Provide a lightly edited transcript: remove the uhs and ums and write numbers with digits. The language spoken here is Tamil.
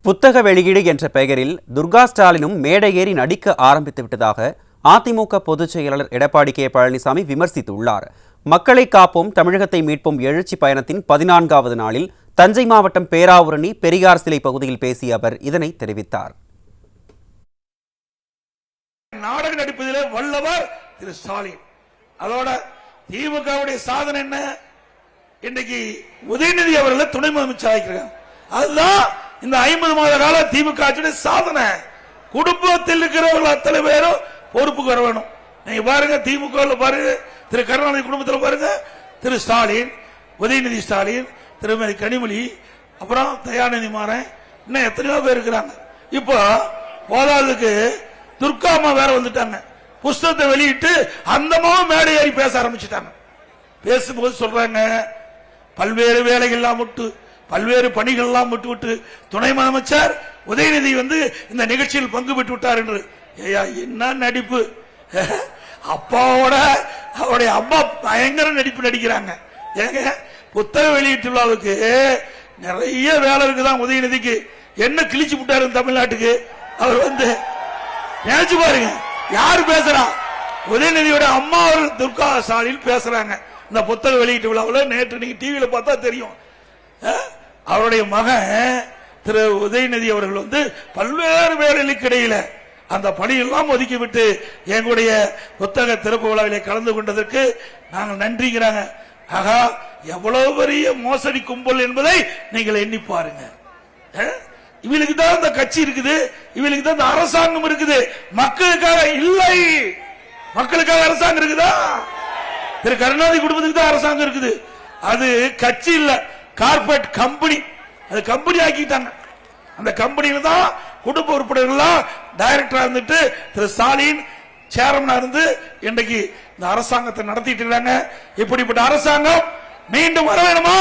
புத்தக வெளியீடு என்ற பெயரில் துர்கா ஸ்டாலினும் மேடை ஏறி நடிக்க ஆரம்பித்து விட்டதாக அதிமுக பொதுச் செயலாளர் எடப்பாடி கே பழனிசாமி விமர்சித்துள்ளார். மக்களை காப்போம் தமிழகத்தை மீட்போம் எழுச்சி பயணத்தின் 14வது நாளில் தஞ்சை மாவட்டம் பேராவூரணி பெரியார் சிலை பகுதியில் பேசிய அவர் இதனை தெரிவித்தார். நாடக நடிப்பதிலே வல்லவர் திரு ஸ்டாலின். அதோட திமுகவுடைய சாதனை என்ன? இன்னைக்கு உதயநிதி அவர்களை துணை முதலமைச்சர். அதுதான் இந்த 50 மாத கால திமுக ஆட்சியுடைய சாதனை. குடும்பத்தில் இருக்கிறவர்கள் அத்தனை பேரும் பொறுப்புக்கு வர வேணும். நீங்க பாருங்க, திமுக பாருங்க, திரு கருணாநிதி குடும்பத்தில் பாருங்க, திரு ஸ்டாலின், உதயநிதி ஸ்டாலின், திருமதி கனிமொழி, அப்புறம் தயாநிதி மாறன், இன்னும் எத்தனையோ பேர் இருக்கிறாங்க. இப்போ போதாதுக்கு துர்கா அம்மா வேற வந்துட்டாங்க. புஸ்தகத்தை வெளியிட்டு அந்த மேடை ஏறி பேச ஆரம்பிச்சுட்டாங்க. பேசும்போது சொல்றாங்க, பல்வேறு வேலைகள்லாம் விட்டு பல்வேறு பணிகள்லாம் விட்டு துணை முதலமைச்சர் உதயநிதி இந்த நிகழ்ச்சியில் பங்கு பெற்று விட்டார் என்று. என்ன நடிப்பு! அப்பாவோட அவருடைய அம்மா பயங்கர நடிப்பு நடிக்கிறாங்க. ஏங்க, புத்தக வெளியீட்டு விழாவுக்கு நிறைய வேலை இருக்குதான் உதயநிதிக்கு. என்ன கிழிச்சு விட்டாரு தமிழ்நாட்டுக்கு. அவர் நினைச்சு பாருங்க, யாரு பேசுறா? உதயநிதியோட அம்மா அவர்கள் துர்கா ஸ்டாலின் பேசுறாங்க இந்த புத்தக வெளியீட்டு விழாவில். நேற்று நீங்க டிவியில பார்த்தா தெரியும். அவருடைய மகன் திரு உதயநிதி அவர்கள் பல்வேறு வேலைகளுக்கு இடையில அந்த பணியெல்லாம் ஒதுக்கிவிட்டு எங்களுடைய புத்தக திறப்பு விழாவிலே கலந்து கொண்டதற்கு நாங்கள் நன்றிங்கிறாங்க. ஆகா, எவ்வளவு பெரிய மோசடி கும்பல் என்பதை நீங்கள் எண்ணி பாருங்க. இவளுக்கு தான் இந்த கட்சி இருக்குது, இவளுக்கு தான் இந்த அரசாங்கம் இருக்குது. மக்களுக்காக இல்லை. மக்களுக்காக அரசாங்கம் இருக்குதா? திரு கருணாநிதி குடும்பத்துக்கு தான் அரசாங்கம் இருக்குது. அது கட்சி இல்ல, கார்பரேட் கம்பெனி. அது கம்பெனி ஆக்கிட்டாங்க. அந்த கம்பெனியில தான் குடும்ப உறுப்பினர்கள் டைரக்டரா இருந்துட்டு திரு ஸ்டாலின் சேர்மனா இருந்து இன்றைக்கு இந்த அரசாங்கத்தை நடத்திட்டு இருக்காங்க. இப்படிப்பட்ட அரசாங்கம் மீண்டும் வர வேணுமா?